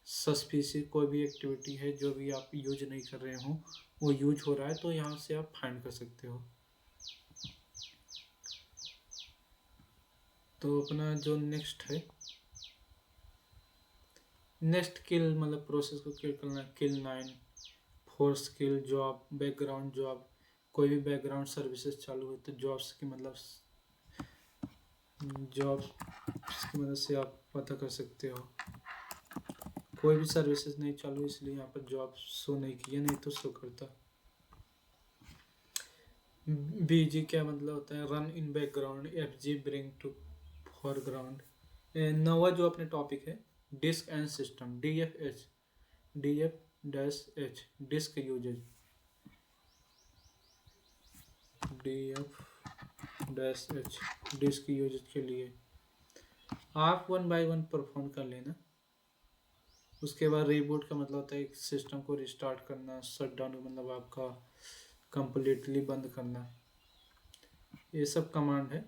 सस्पिशियस कोई भी एक्टिविटी है जो भी आप यूज नहीं कर रहे हो, वो यूज हो रहा है, तो यहाँ से आप फाइंड कर सकते हो। तो अपना जो नेक्स्ट है, नेक्स्ट किल मतलब प्रोसेस को किल करना, किल 9 फोर्स किल जॉब, बैकग्राउंड जॉब। कोई भी बैकग्राउंड सर्विसेज चालू है तो जॉब्स की मतलब जॉब्स की मदद से आप पता कर सकते हो। कोई भी सर्विसेज नहीं चालू इसलिए यहाँ पर जॉब शो नहीं किया, नहीं तो शो करता। BG क्या मतलब होता है, run in background. FG bring to foreground. नवा जो अपने टॉपिक है disk and system, DF-H disk usage, DF-H disk usage के लिए आप 1 बाय 1 परफॉर्म कर लेना। उसके बाद रीबूट का मतलब होता है सिस्टम को रिस्टार्ट करना, शट डाउन का मतलब आपका कंप्लीटली बंद करना। ये सब कमांड है।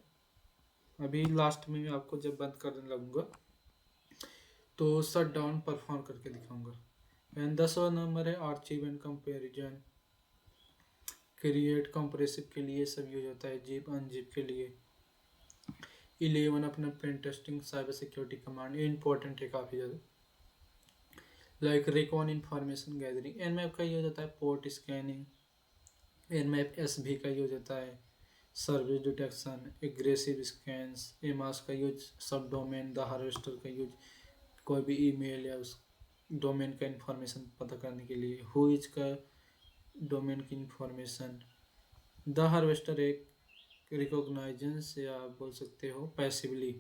अभी लास्ट में आपको जब बंद करने लगूंगा तो शट डाउन परफॉर्म करके दिखाऊंगा। एंड 10वां नंबर है archive and comparison. Create compressive के लिए सब यूज होता है, जिप अनजिप के लिए। 11 अपना pen testing cyber security command, important है काफ़ी ज़्यादा। Like recon information gathering. Nmap का यूज होता है पोर्ट स्कैनिंग। Nmap SV का यूज होता है service detection, aggressive scans. Amass का use subdomain, the harvester का यूज कोई भी ईमेल या उस डोमेन का इंफॉर्मेशन पता करने के लिए। हुइज का डोमेन की इंफॉर्मेशन। द हार्वेस्टर एक रिकॉग्नाइजेंस या आप बोल सकते हो पैसिवली,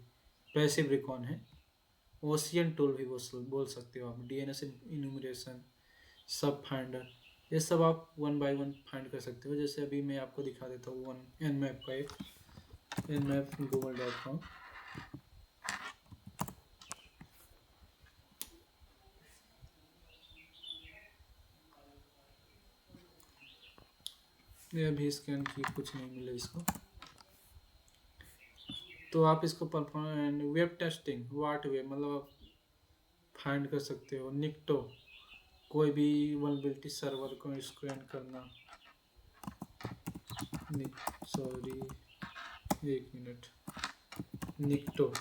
पैसिव रिकॉन है, ओशियन टूल भी बोल सकते हो आप, डीएनएस इन्यूमरेशन, सब फाइंडर, ये सब आप वन बाय वन फाइंड कर सकते हो। जैसे अभी मैं आपको दिखा देता हूँ वन nmap का एक nmap google.com। ये अभी स्कैन की कुछ नहीं मिला इसको, तो आप इसको perform and web testing, what web मतलब आप फाइंड कर सकते हो। निक्टो, कोई भी वल्नरेबिलिटी सर्वर को स्कैन करना। सॉरी, एक मिनट। निक्टो,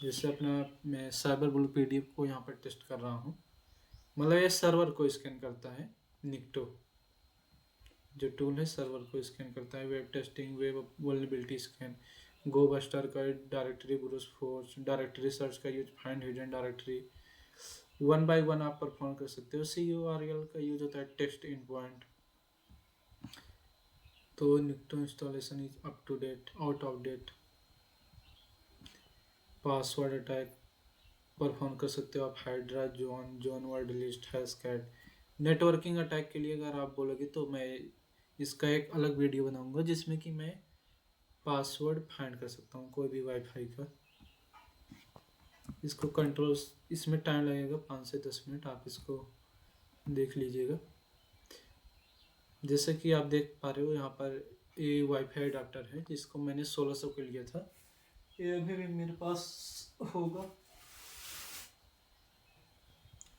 जैसे अपना मैं साइबर ब्लू पीडीएफ को यहाँ पर टेस्ट कर रहा हूँ, मतलब ये सर्वर को स्कैन करता है। निक्टो जो टूल है सर्वर को स्कैन करता है। Web testing, web vulnerability scan, Gobuster का directory brute force, directory search का use, find hidden directory, one by one आप परफॉर्म कर सकते हो। CURL का यूज होता है टेक्स्ट इन पॉइंट। तो Nikto installation is up to date, out of date. Password attack perform कर सकते हो आप, Hydra, John word list, Hashcat. Networking attack के लिए अगर आप बोलोगे तो मैं इसका एक अलग वीडियो बनाऊंगा जिसमें कि मैं पासवर्ड फाइंड कर सकता हूँ कोई भी वाईफाई का। इसको कंट्रोल, इसमें टाइम लगेगा 5 से 10 मिनट, आप इसको देख लीजिएगा। जैसे कि आप देख पा रहे हो यहाँ पर ये वाईफाई अडाप्टर है जिसको मैंने 1600 के लिया था। ये अभी भी मेरे पास होगा,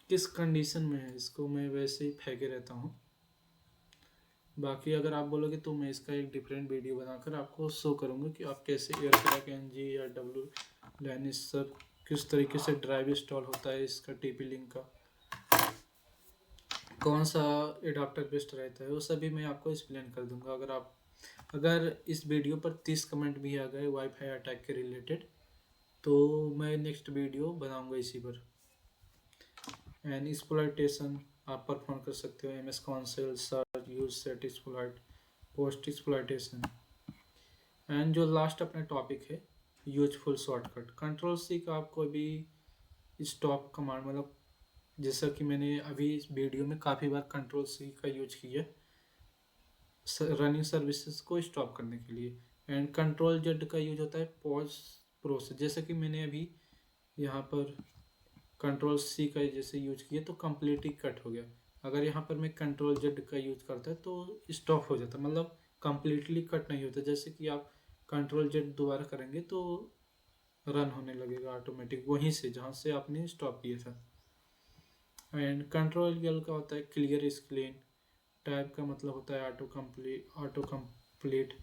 किस कंडीशन में है इसको मैं वैसे ही फेंके रहता हूँ। बाकी अगर आप बोलोगे तो मैं इसका एक डिफरेंट वीडियो बनाकर आपको शो करूँगा कि आप कैसे एयरक्रैक NG या WLAN इस सब किस तरीके से ड्राइव इंस्टॉल होता है, इसका TP लिंक का कौन सा एडाप्टर बेस्ट रहता है, वो सभी मैं आपको एक्सप्लेन कर दूंगा। अगर इस वीडियो पर 30 कमेंट भी आ गए वाईफाई अटैक के रिलेटेड तो मैं नेक्स्ट वीडियो बनाऊंगा इसी पर। एंड एक्सप्लॉयटेशन आप परफॉर्म कर सकते हो, MS console, search, use, set exploit, post exploitation. And जो लास्ट अपना टॉपिक है यूजफुल शॉर्टकट, कंट्रोल C का आप कोई भी स्टॉप कमांड, मतलब जैसा कि मैंने अभी इस वीडियो में काफ़ी बार कंट्रोल C का यूज किया रनिंग सर्विसेज को स्टॉप करने के लिए। एंड कंट्रोल Z का यूज होता है पॉज प्रोसेस, जैसे कि मैंने अभी यहाँ पर कंट्रोल C का जैसे यूज किया तो कम्प्लीटली कट हो गया। अगर यहाँ पर मैं कंट्रोल Z का यूज करता तो स्टॉप हो जाता, मतलब कम्प्लीटली कट नहीं होता। जैसे कि आप कंट्रोल Z दोबारा करेंगे तो रन होने लगेगा ऑटोमेटिक वहीं से जहाँ से आपने स्टॉप किया था। एंड कंट्रोल L का होता है क्लियर स्क्रीन, टाइप का मतलब होता है ऑटो कंप्लीट।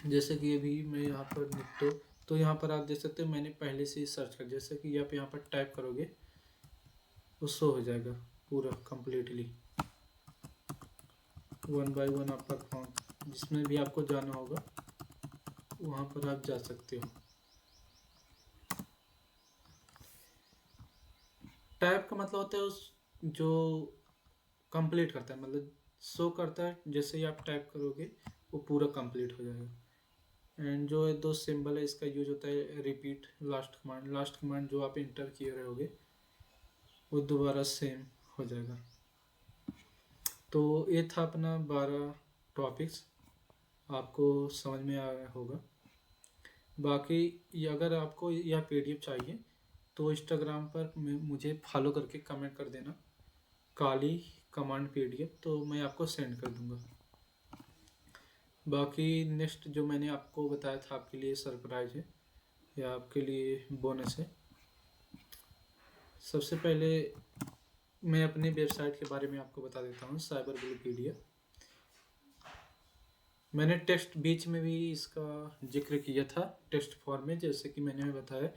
जैसे कि अभी मैं यहाँ पर निकटो, तो यहाँ पर आप देख सकते हो मैंने पहले से ही सर्च कर, जैसे कि आप यहाँ पर टाइप करोगे वो शो हो जाएगा पूरा कंप्लीटली। वन बाय वन आप परफॉर्म, जिसमें भी आपको जाना होगा वहाँ पर आप जा सकते हो। टाइप का मतलब होता है उस जो कंप्लीट करता है, मतलब शो करता है जैसे ही आप टाइप करोगे वो पूरा कंप्लीट हो जाएगा। एंड जो दो सिंबल है इसका यूज होता है रिपीट, लास्ट कमांड जो आप इंटर किए रहोगे वो दोबारा सेम हो जाएगा। तो ये था अपना 12 टॉपिक्स, आपको समझ में आया होगा। बाकी अगर आपको यह PDF चाहिए तो इंस्टाग्राम पर मुझे फॉलो करके कमेंट कर देना काली कमांड PDF, तो मैं आपको सेंड कर दूंगा। बाकी नेक्स्ट जो मैंने आपको बताया था आपके लिए सरप्राइज है या आपके लिए बोनस है। सबसे पहले मैं अपने वेबसाइट के बारे में आपको बता देता हूँ, साइबर ब्लूपीडिया। मैंने टेक्स्ट बीच में भी इसका जिक्र किया था टेक्स्ट फॉर्म में, जैसे कि मैंने बताया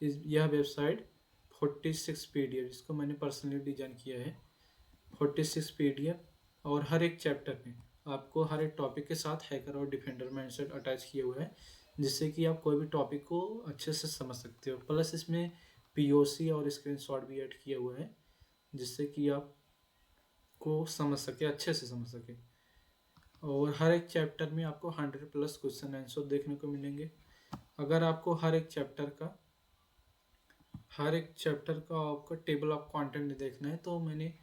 यह वेबसाइट 46 PDF इसको मैंने पर्सनली डिजाइन किया है। 46 PDF और हर एक चैप्टर में आपको हर एक टॉपिक के साथ हैकर और डिफेंडर माइंडसेट अटैच किया हुआ है, जिससे कि आप कोई भी टॉपिक को अच्छे से समझ सकते हो। प्लस इसमें POC और स्क्रीनशॉट भी ऐड किया हुआ है जिससे कि आप को समझ सके, अच्छे से समझ सके। और हर एक चैप्टर में आपको 100+ क्वेश्चन आंसर देखने को मिलेंगे। अगर आपको हर एक चैप्टर का आपका टेबल ऑफ कंटेंट देखना है, तो मैंने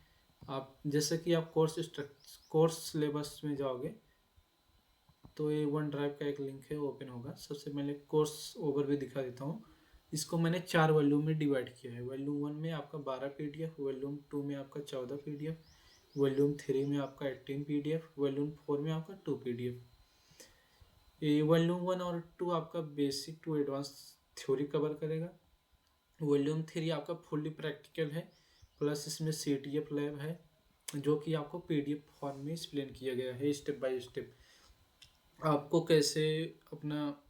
आप जैसे कि आप कोर्स सिलेबस में जाओगे तो ये वन ड्राइव का एक लिंक है, ओपन होगा। सबसे पहले कोर्स ओवरव्यू दिखा देता हूँ। इसको मैंने 4 वॉल्यूम में डिवाइड किया है। वॉल्यूम 1 में आपका 12 पीडीएफ, वॉल्यूम 2 में आपका 14 पीडीएफ, वॉल्यूम 3 में आपका 18 पीडीएफ, वॉल्यूम 4 में आपका 2 पीडीएफ। ये वॉल्यूम 1 और 2 आपका basic to advance theory cover करेगा। वॉल्यूम 3 आपका फुल्ली प्रैक्टिकल है, प्लस इसमें CTF लैब है, जो कि आपको PDF फॉर्म में एक्सप्लेन किया गया है स्टेप बाय स्टेप। आपको कैसे अपना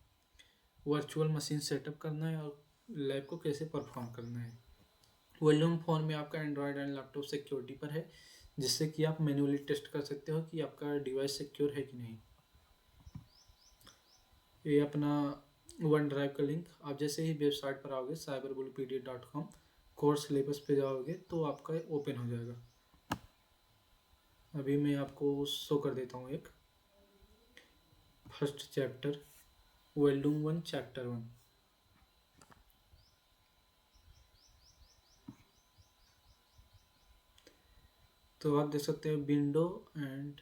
वर्चुअल मशीन सेटअप करना है और लैब को कैसे परफॉर्म करना है। वॉल्यूम 4 में आपका एंड्रॉयड एंड लैपटॉप सिक्योरिटी पर है, जिससे कि आप मैन्युअली टेस्ट कर सकते हो कि आपका डिवाइस सिक्योर है कि नहीं। ये अपना वन ड्राइव का लिंक, आप जैसे ही वेबसाइट पर आओगे cyberbullypedia.com, कोर्स सिलेबस पे जाओगे तो आपका ओपन हो जाएगा। अभी मैं आपको शो कर देता हूँ एक फर्स्ट चैप्टर, वॉल्यूम 1 चैप्टर 1। तो आप देख सकते हैं window and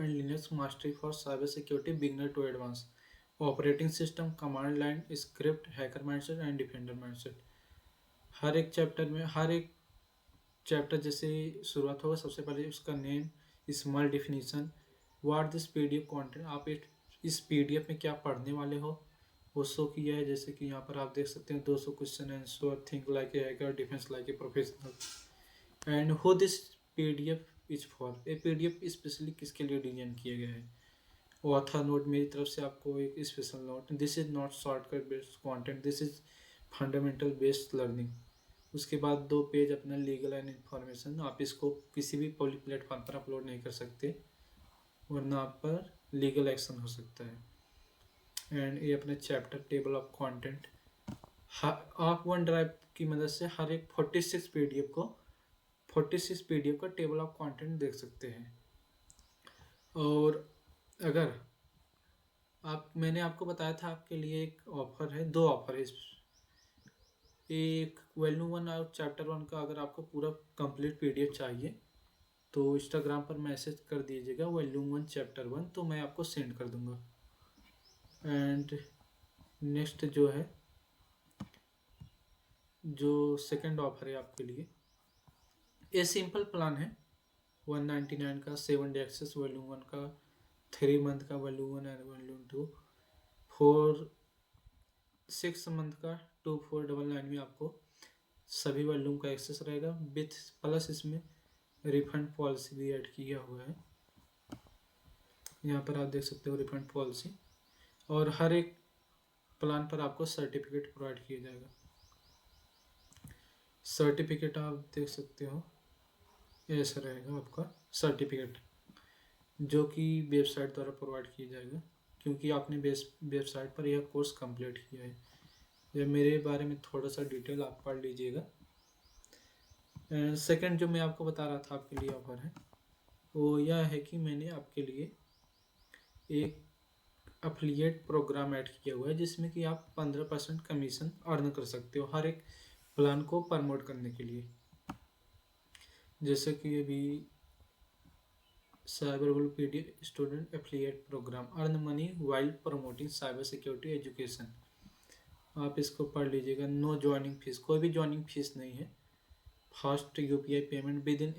Linux mastery for cyber security beginner to advance, operating system, command line, script, hacker mindset and defender mindset. हर एक चैप्टर जैसे शुरुआत होगा, सबसे पहले उसका name, small definition, what this PDF content, आप इस PDF में क्या पढ़ने वाले हो वो शो किया है। जैसे कि यहाँ पर आप देख सकते हैं 200 question answer, think like a hacker, defence like a professional, and who this PDF is for. ये PDF स्पेशली किसके लिए डिजाइन किया गया है। ऑथर नोट, मेरी तरफ से आपको एक special note, this is not shortcut based content, this is fundamental based learning. उसके बाद 2 पेज अपना लीगल एंड इन्फॉर्मेशन, आप इसको किसी भी पब्लिक प्लेटफॉर्म पर अपलोड नहीं कर सकते, वरना आप पर लीगल एक्शन हो सकता है। एंड ये अपने चैप्टर टेबल ऑफ कंटेंट, आप वन ड्राइव की मदद से हर एक 46 PDF का टेबल ऑफ कंटेंट देख सकते हैं। और अगर मैंने आपको बताया था आपके लिए एक ऑफर है, 2 ऑफर है। एक वॉल्यूम 1 और चैप्टर 1 का अगर आपको पूरा कंप्लीट PDF चाहिए तो इंस्टाग्राम पर मैसेज कर दीजिएगा वॉल्यूम 1 चैप्टर 1, तो मैं आपको सेंड कर दूंगा। एंड नेक्स्ट जो सेकंड ऑफर है आपके लिए, ये सिंपल प्लान है 199 का, 7 डे एक्सेस वॉल्यूम 1 का, 3 मंथ का वॉल्यूम 1 एंड वॉल्यूम 2, 6 मंथ का 2499 में आपको सभी वॉल्यूम का एक्सेस रहेगा विथ प्लस इसमें रिफंड पॉलिसी भी ऐड किया हुआ है। यहाँ पर आप देख सकते हो रिफंड पॉलिसी, और हर एक प्लान पर आपको सर्टिफिकेट प्रोवाइड किया जाएगा। सर्टिफिकेट आप देख सकते हो, ऐसा रहेगा आपका सर्टिफिकेट, जो कि वेबसाइट द्वारा प्रोवाइड किया जाएगा, क्योंकि आपने वेबसाइट पर यह कोर्स कंप्लीट किया है। यह मेरे बारे में थोड़ा सा डिटेल आप पढ़ लीजिएगा। सेकंड जो मैं आपको बता रहा था आपके लिए ऑफर है, वो यह है कि मैंने आपके लिए एक अफिलिएट प्रोग्राम ऐड किया हुआ है, जिसमें कि आप 15% कमीशन अर्न कर सकते हो हर एक प्लान को प्रमोट करने के लिए। जैसे कि अभी cyberbullypedia student affiliate program, earn money while promoting cyber security education, आप इसको पढ़ लीजिएगा। नो ज्वाइनिंग फीस, कोई भी ज्वाइनिंग फीस नहीं है। Fast UPI payment, with in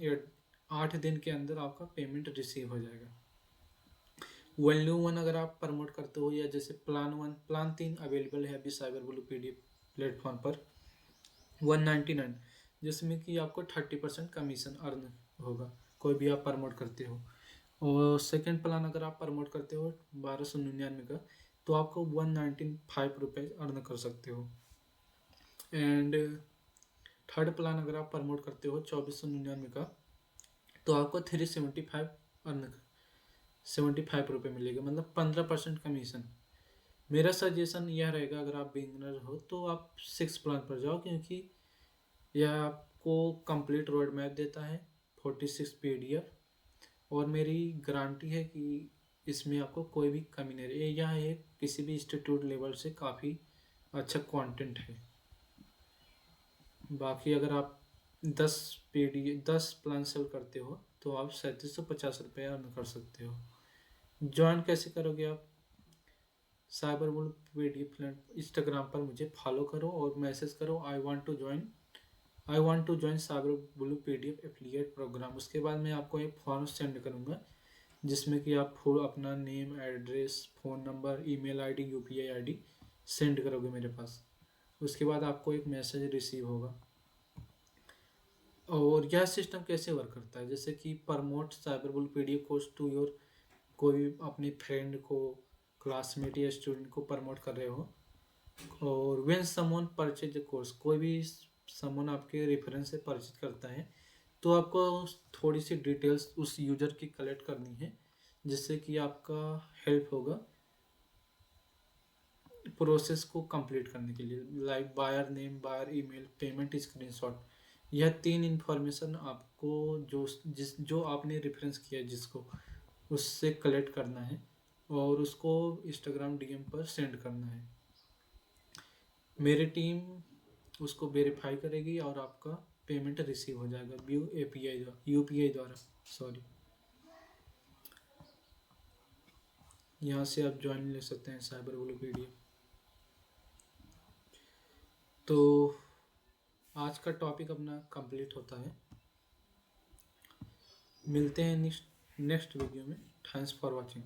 8 दिन के अंदर आपका पेमेंट रिसीव हो जाएगा। वॉल्यूम 1 अगर आप प्रमोट करते हो, या जैसे प्लान 3 अवेलेबल है अभी cyberbullypedia प्लेटफॉर्म पर 199, जिसमें कि आपको 30% कमीशन अर्न होगा कोई भी आप प्रमोट करते हो। और सेकंड प्लान अगर आप प्रमोट करते हो 1299 का, तो आपको 195 रुपये अर्न कर सकते हो। एंड थर्ड प्लान अगर आप प्रमोट करते हो 2499 का, तो आपको 375 रुपये मिलेगा, मतलब 15% कमीशन। मेरा सजेशन यह रहेगा, अगर आप बिगिनर हो तो आप 6 प्लान पर जाओ, क्योंकि यह आपको कंप्लीट रोड मैप देता है, 46 PDF, और मेरी गारंटी है कि इसमें आपको कोई भी कमी नहीं रही। यह एक किसी भी इंस्टीट्यूट लेवल से काफ़ी अच्छा कंटेंट है। बाकी अगर आप 10 प्लान सेल करते हो तो आप 3750 रुपये अर्न कर सकते हो। ज्वाइन कैसे करोगे आप? साइबर बुल पीडीएफ इंस्टाग्राम पर मुझे फॉलो करो और मैसेज करो, I want to join cyber blue PDF affiliate program. उसके बाद मैं आपको एक फॉर्म सेंड करूँगा जिसमें कि आप फुल अपना name, address, phone number, email ID, UPI ID send करोगे मेरे पास। उसके बाद आपको एक मैसेज रिसीव होगा। और यह सिस्टम कैसे वर्क करता है, जैसे कि promote cyber bull PDF course to your, कोई अपने फ्रेंड को, क्लासमेट या स्टूडेंट को प्रमोट कर रहे हो। और when someone purchase the course, कोई भी समवन आपके रेफरेंस से परचेज करता है तो आपको थोड़ी सी डिटेल्स उस यूजर की कलेक्ट करनी है, जिससे कि आपका हेल्प होगा प्रोसेस को कंप्लीट करने के लिए। Like buyer name, buyer email, payment screenshot. यह 3 इन्फॉर्मेशन आपको जो आपने रेफरेंस किया है जिसको, उससे कलेक्ट करना है और उसको इंस्टाग्राम डीएम पर सेंड करना है। मेरी टीम उसको वेरीफाई करेगी और आपका पेमेंट रिसीव हो जाएगा यूपीआई द्वारा। सॉरी, यहाँ से आप ज्वाइन ले सकते हैं साइबर ब्लू पीडीएफ। तो आज का टॉपिक अपना कंप्लीट होता है। मिलते हैं नेक्स्ट वीडियो में। Thanks for watching.